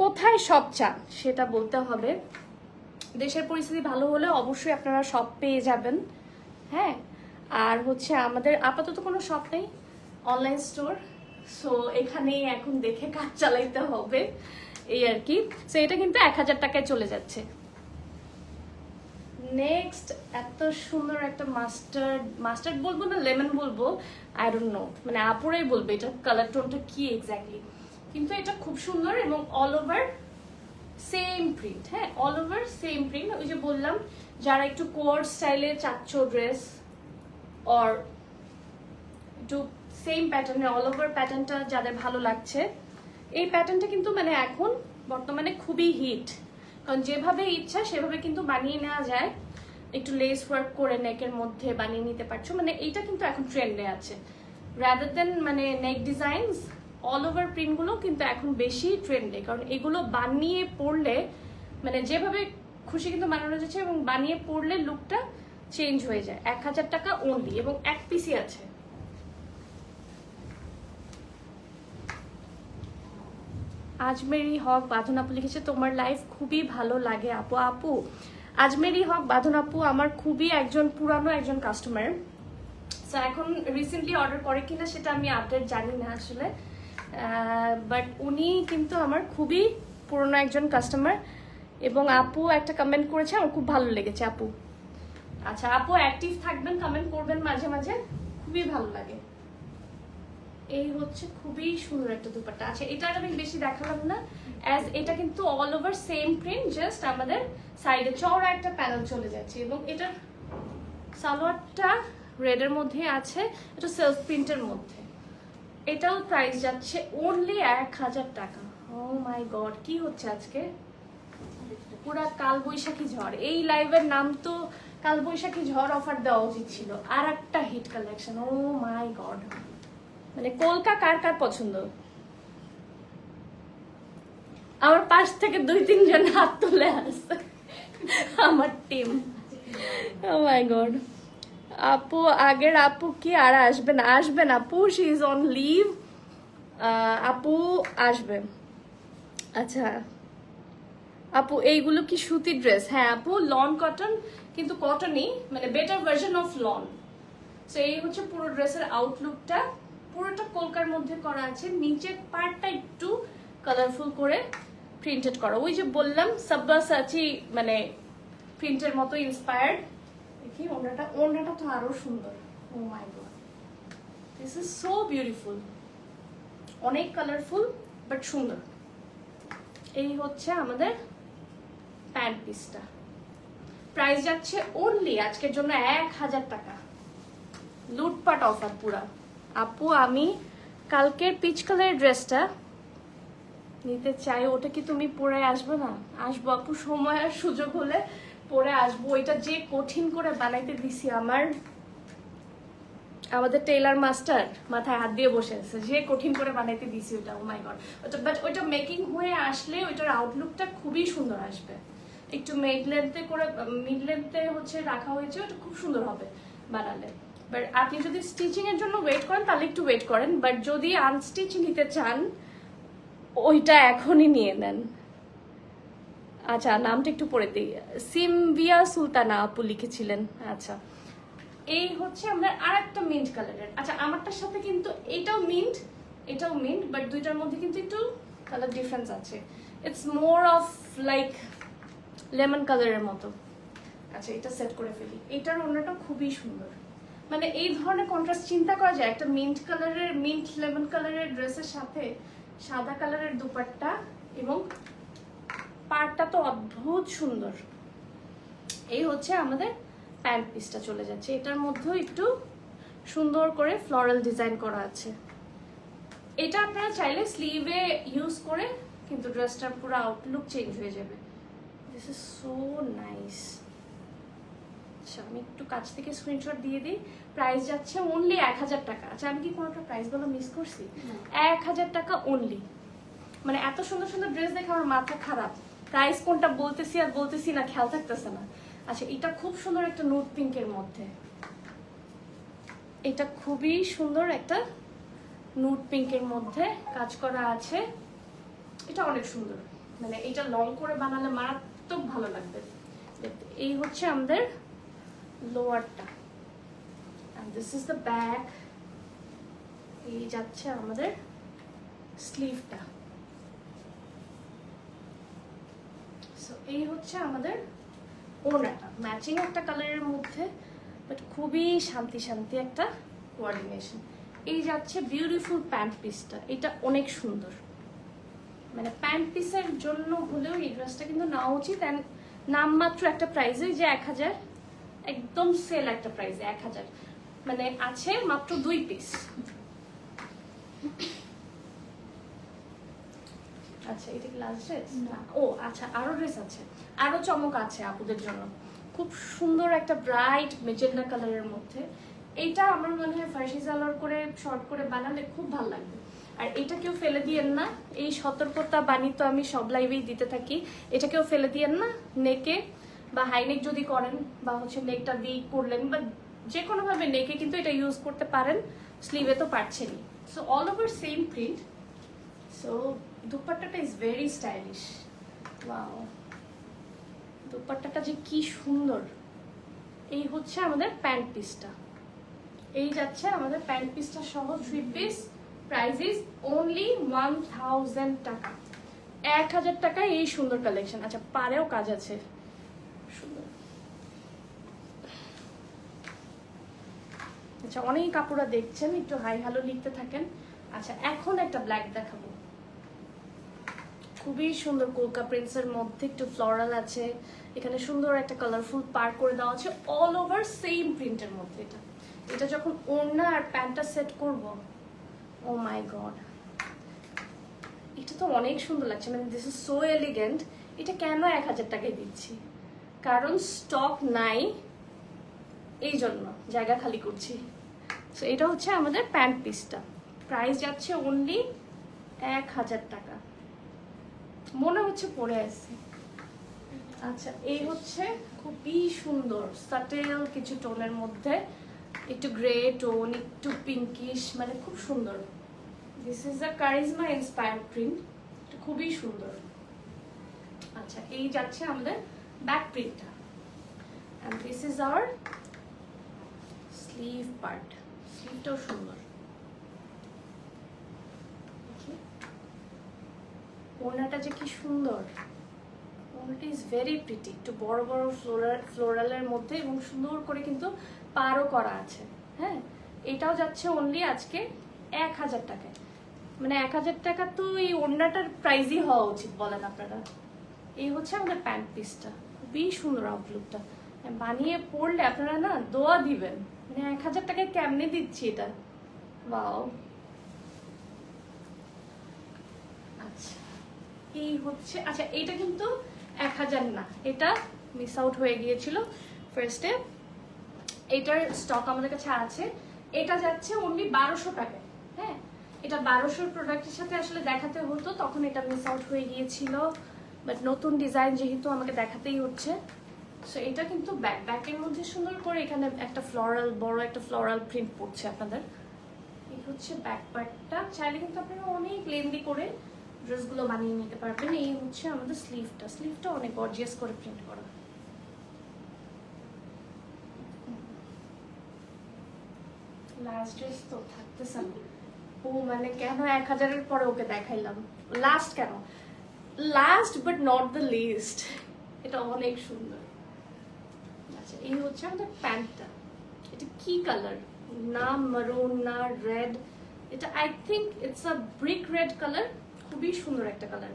কোথায় শপ চান সেটা বলতে হবে, দেশের পরিস্থিতি ভালো হলে অবশ্যই আপনারা শপ পেয়ে যাবেন। হ্যাঁ, আর হচ্ছে আমাদের আপাতত কোনো শপ নেই, অনলাইন স্টোর। সো এখানেই এখন দেখে কাজ চালাইতে হবে এই আর কি। সো এটা কিন্তু 1000 টাকায় চলে যাচ্ছে। নেক্সট এত সুন্দর একটা মাস্টার্ড বলবো না লেমন বলবো, আই ডোন্ট নো, মানে আপুরাই বলবে এটা কালার টোনটা কি এক্স্যাক্টলি, কিন্তু এটা খুব সুন্দর এবং অল ওভার সেম প্রিন্ট। হ্যাঁ, অল ওভার সেম প্রিন্ট। ওই যে বললাম যারা একটু কোয়ার্ড স্টাইলে চাচ্ছ ড্রেস, অর একটু সেম প্যাটার্নে অল ওভার প্যাটার্নটা যাদের ভালো লাগছে, এই প্যাটার্নটা কিন্তু মানে এখন বর্তমানে খুবই হিট, কারণ যেভাবে ইচ্ছা সেভাবে কিন্তু বানিয়ে নেওয়া যায়। একটু লেস ওয়ার্ক করে নেকের মধ্যে বানিয়ে নিতে পারছো, মানে এইটা কিন্তু এখন ট্রেন্ডে আছে। রাদার দেন মানে নেক ডিজাইনস, অল ওভার প্রিন্টগুলো কিন্তু এখন বেশি ট্রেন্ডে, কারণ এগুলো বানিয়ে পরলে মানে যেভাবে খুশি কিন্তু বানানো যাচ্ছে, এবং বানিয়ে পরলে লুকটা চেঞ্জ হয়ে যায়। 1000 টাকা অনলি, এবং 1 পিসই আছে। আজমেরি হক বাঁধন আপু লিখেছে তোমার লাইফ খুবই ভালো লাগে আপু। আপু আজমেরি হক বাঁধন আপু আমার খুবই পুরানো একজন কাস্টমার। সো এখন রিসেন্টলি অর্ডার করে কিনা সেটা আমি আপডেট জানি না আসলে, বাট উনি কিন্তু আমার খুবই পুরনো একজন কাস্টমার, এবং আপু একটা কমেন্ট করেছে আমার খুব ভালো লেগেছে আপু। আচ্ছা আপু অ্যাক্টিভ থাকবেন, কমেন্ট করবেন মাঝে মাঝে, খুবই ভালো লাগে। এই হচ্ছে খুবই সুন্দর একটা দুপাট্টা। আচ্ছা, এটা আমি বেশি দেখালাম না, অ্যাজ এটা কিন্তু all over same print, just আমাদের সাইডে চওড়া একটা প্যানেল চলে যাচ্ছে, এবং এটার সালোয়ারটা রেডের মধ্যে আছে, এটা সেলফ প্রিন্টের মধ্যে। এটাও প্রাইস যাচ্ছে অনলি 1000 টাকা। ও মাই গড, কি হচ্ছে আজকে? পুরা কালবৈশাখী ঝড়। এই লাইভের নাম তো কালবৈশাখী ঝড় অফার দেওয়া উচিত ছিল। আর একটা hit collection, O my god. মানে কলকা কার কার পছন্দ? আমার পাশ থেকে 2-3 জন হাত তুলে আসছে আমার টিম। O my god. আপু আগের আপু কি আর আসবে না? আসবে না আপু, শি ইজ অন লিভ। আপু আসবে। আচ্ছা আপু এইগুলো কি সুতির ড্রেস? হ্যাঁ আপু, লন কটন, কিন্তু কটনই, মানে বেটার ভার্সন অফ লন। তো এই হচ্ছে পুরো ড্রেসের আউটলুকটা। পুরোটা কলকার মধ্যে করা আছে, নিচের পার্টটা একটু কালারফুল করে প্রিন্টেড করা। ওই যে বললাম সাব্বাসাচি মানে প্রিন্টের মতো ইন্সপায়ার্ড। দেখি ওড়নাটা তো আরো সুন্দর। Oh my God, this is so beautiful. অনেক কালারফুল বাট সুন্দর। এই হচ্ছে আমাদের প্যান্ট পিসটা। প্রাইস যাচ্ছে অনলি আজকের জন্য 1000 টাকা। লুটপাট অফার পুরা। আপু আমি কালকের পিচ কালারের ড্রেসটা নিতে চাই, ওটা কি তুমি পরে আসবে না? আসবো আপু, সময় আর সুযোগ হলে পরে আসবো। ওইটা যে কঠিন করে বানাইতে দিছি আমাদের টেইলার মাস্টার মাথায় হাত দিয়ে বসে আছে, যে কঠিন করে বানাইতে দিছি ওটা। ও মাই গড, ওটা বাট ওইটা মেকিং হয়ে আসলে ওইটার আউটলুকটা খুবই সুন্দর আসবে। একটু মিড লেন্থে হচ্ছে রাখা হয়েছে, ওটা খুব সুন্দর হবে বানালে। বাট আপনি যদি স্টিচিং এর জন্য ওয়েট করেন তাহলে একটু ওয়েট করেন, বাট যদি আনস্টিচ নিতে চান ওইটা এখনই নিয়ে নেন। আচ্ছা নামটা একটু পড়ে দিই, সিমভিয়া সুলতানা আপু লিখেছিলেন। আচ্ছা এই হচ্ছে আমরা আর একটা মিন্ট কালারের। আচ্ছা আমারটার সাথে কিন্তু এটাও মিন্ট, বাট দুইটার মধ্যে কিন্তু একটু কালার ডিফারেন্স আছে। It's more of like lemon কালারের মতো। আচ্ছা এটা সেট করে ফেলি। এটার ওড়নাটা খুবই সুন্দর, মানে এই ধরনের কন্ট্রাস্ট চিন্তা করা যায় একটা মিন্ট লেমন কালারের ড্রেসের সাথে সাদা কালারের দুপাট্টা, এবং পাড়টা তো অদ্ভুত সুন্দর। এই হচ্ছে আমাদের প্যান্ট পিসটা চলে যাচ্ছে। এটার মধ্যেও একটু সুন্দর করে ফ্লোরাল ডিজাইন করা আছে। এটা আপনারা চাইলে স্লিভে ইউজ করে কিন্তু ড্রেসটার পুরো আউটলুক চেঞ্জ হয়ে যাবে। This is so nice. আচ্ছা আমি একটু কাছ থেকে স্ক্রিনশট দিয়ে দিই। প্রাইস যাচ্ছে অনলি 1000 টাকা। আচ্ছা আমি কি কোনোটা প্রাইসগুলো মিস করছি? 1000 টাকা অনলি। মানে এত সুন্দর সুন্দর ড্রেস দেখে আমার মাথা খারাপ, প্রাইস কোনটা বলতেছি না, খেয়াল থাকতেছে না। আচ্ছা এটা খুব সুন্দর একটা নুড পিঙ্কের মধ্যে, এটা খুবই সুন্দর একটা নুড পিঙ্কের মধ্যে কাজ করা আছে। এটা অনেক সুন্দর, মানে এটা লং করে বানালে মারাত্মক ভালো লাগবে দেখতে। এই হচ্ছে আমাদের লোয়ারটা, and this is the back। এই যাচ্ছে আমাদের স্লিভটা। সো এই হচ্ছে আমাদের ওড়নাটা, ম্যাচিং একটা কালারের মধ্যে, বাট খুবই শান্তি একটা কোঅর্ডিনেশন। এই যাচ্ছে বিউটিফুল প্যান্ট পিসটা, এটা অনেক সুন্দর। মানে প্যান্ট পিসের জন্য হলেও এই ড্রেসটা কিন্তু নেওয়া উচিত। অ্যান্ড নামমাত্র একটা প্রাইসে যে 1000, একদম সেল একটা প্রাইসে 1000, মানে আছে মাত্র 2 পিস। আচ্ছা এটা কি লাস্ট ড্রেস? না, ও আচ্ছা আরো ড্রেস আছে, আরো চমক আছে আপুদের জন্য। খুব সুন্দর একটা ব্রাইট মেজেন্ডা কালারের মধ্যে। এইটা আমার মনে হয় ফার্সি সালোয়ার করে শর্ট করে বানালে খুব ভালো লাগবে। আর এটা কেউ ফেলে দিয়েন না, এই সতর্কতা বাণী তো আমি সব লাইভেই দিতে থাকি। এটা কেউ ফেলে দিয়েন না। নেকে বা হাইনেক যদি করেন, বা হচ্ছে নেকটা ভি করলেন, বা যে কোনোভাবে নেকে কিন্তু এটা ইউজ করতে পারেন, স্লিভে তো পারছেনই। So all over same print. So দুপাট্টাটা ইজ ভেরি স্টাইলিশ। ওয়াও, দুপাট্টাটা যে কি সুন্দর। এই হচ্ছে আমাদের প্যান্ট পিসটা। এই যাচ্ছে আমাদের প্যান্ট পিসটা সহ 3 পিস। প্রাইস ইজ অনলি 1000 টাকা। 1000 টাকায় এই সুন্দর কালেকশন। আচ্ছা পারেও কাজ আছে সুন্দর। আচ্ছা অনেক কাপড়া দেখছেন, একটু হাই হ্যালো লিখতে থাকেন। আচ্ছা এখন একটা ব্ল্যাক দেখাবো, খুবই সুন্দর কোলকা প্রিন্টসের মধ্যে একটু ফ্লোরাল আছে। এখানে সুন্দর একটা কালারফুল পার করে দেওয়া আছে, অল ওভার সেম প্রিন্টের মধ্যে। এটা যখন ওড়না আর প্যান্টটা সেট করব, ও মাই গড, এটা তো অনেক সুন্দর লাগছে। মানে দিস ইজ সো এলিগেন্ট। এটা কেন 1000 টাকায় দিচ্ছি? কারণ স্টক নাই, এই জন্য জায়গা খালি করছি। সো এটা হচ্ছে আমাদের প্যান্ট পিসটা। প্রাইস যাচ্ছে অনলি 1000 টাকা। মনে হচ্ছে পরে আসছে। আচ্ছা এই হচ্ছে খুবই সুন্দর সাটেল কিছু টোনের মধ্যে একটু গ্রে টোন, একটু পিঙ্কিশ, মানে খুব সুন্দর। This is a charisma inspired print, খুবই সুন্দর। আচ্ছা, এই যাচ্ছে আমাদের ব্যাক প্রিন্টটা, and this is our sleeve part. স্লিভটাও সুন্দর। ওড়নাটা যে কি সুন্দর, ওড়নাটা ইজ ভেরি প্রিটি, একটু বড় বড় ফ্লোরালের মধ্যে এবং সুন্দর করে কিন্তু পারও করা আছে। হ্যাঁ, এটাও যাচ্ছে অনলি আজকে 1000 টাকায়। মানে 1000 টাকা তো এই ওড়নাটার প্রাইসই হওয়া উচিত, বলেন আপনারা। এই হচ্ছে আমাদের প্যান্ট পিসটা, খুবই সুন্দর আউটলুকটা। বানিয়ে পরলে আপনারা না দোয়া দিবেন, মানে 1000 টাকায় কেমনে দিচ্ছি এটা, ওয়াও। আচ্ছা, এই হচ্ছে, আচ্ছা এটা কিন্তু 1000 না, এটা মিস আউট হয়ে গিয়েছিল ফার্স্টে। এটার স্টক আমাদের কাছে আছে। এটা যাচ্ছে অনলি 1200 টাকায়। হ্যাঁ, এটা 1200 প্রোডাক্টের সাথে আসলে দেখাতে হতো, তখন এটা মিস আউট হয়ে গিয়েছিল, বাট নতুন ডিজাইন যেহেতু আমাকে দেখাতেই হচ্ছে। সো এটা কিন্তু ব্যাকের মধ্যে সুন্দর করে এখানে একটা ফ্লোরাল, বড় একটা ফ্লোরাল প্রিন্ট পড়ছে আপনাদের। এই হচ্ছে ব্যাক পার্টটা। চাইলে কিন্তু আপনারা অনেক লেন্দি করে ড্রেসগুলো বানিয়ে নিতে পারবেন। এই হচ্ছে আমাদের স্লিভটা। স্লিভটা অনেক গর্জিয়াস করে প্রিন্ট করা। লাস্ট ড্রেস তো থাকতেছে না। ও মানে কেন 1000-এর পরে ওকে দেখাইলাম, লাস্ট কেন, last but not the least. এটা অনেক সুন্দর। আচ্ছা, এই হচ্ছে আমাদের প্যান্টটা। এটা কি কালার, না মারুন না রেড, এটা I think it's a brick red colour, খুবই সুন্দর একটা কালার।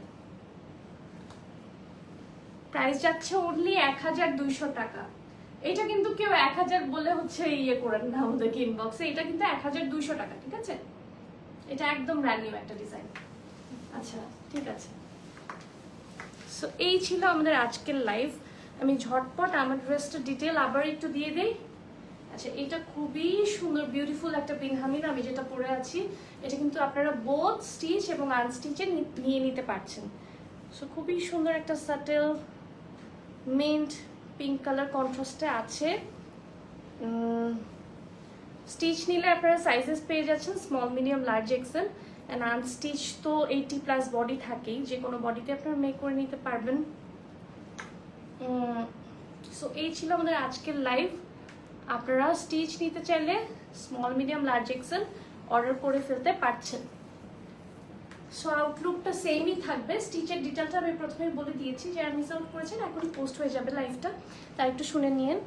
প্রাইস যাচ্ছে অনলি 1200 টাকা। এটা কিন্তু কেউ 1000 বলে হচ্ছে ইয়ে করেন না আমাদেরকে ইনবক্সে, এটা কিন্তু 1200 টাকা, ঠিক আছে? এটা একদম ব্র্যান্ড নিউ একটা ডিজাইন। আচ্ছা, ঠিক আছে। সো এই ছিল আমাদের আজকের লাইভ। আমি ঝটপট আমার ড্রেসটা ডিটেল আবার একটু দিয়ে দিই। আচ্ছা, এটা খুবই সুন্দর বিউটিফুল একটা পিনহামিন আমি যেটা পরে আছি। এটা কিন্তু আপনারা বোথ স্টিচ এবং আনস্টিচে নিয়ে নিতে পারছেন। সো খুবই সুন্দর একটা সাটেল মিন্ট পিঙ্ক কালার কন্ট্রাস্টে আছে। স্টিচ নিলে আপনারা সাইজেস পেয়ে যাচ্ছেন small, medium, large, XL. And unstitch তো 80+ বডি থাকেই, যে কোনো বডিতে আপনারা মেক করে নিতে পারবেন। সো এই ছিল আমাদের আজকের লাইভ। আপনারা স্টিচ নিতে চাইলে small, medium, large, XL order করে ফেলতে পারছেন। সো আউটলুকটা সেমই থাকবে। স্টিচের ডিটেলটা আমি প্রথমেই বলে দিয়েছি, যারা মিস আউট করেছেন এখন পোস্ট হয়ে যাবে লাইভটা, তাই একটু শুনে নিন।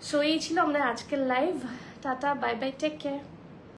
সো এই ছিল আমাদের আজকের live. Tata, bye bye, take care.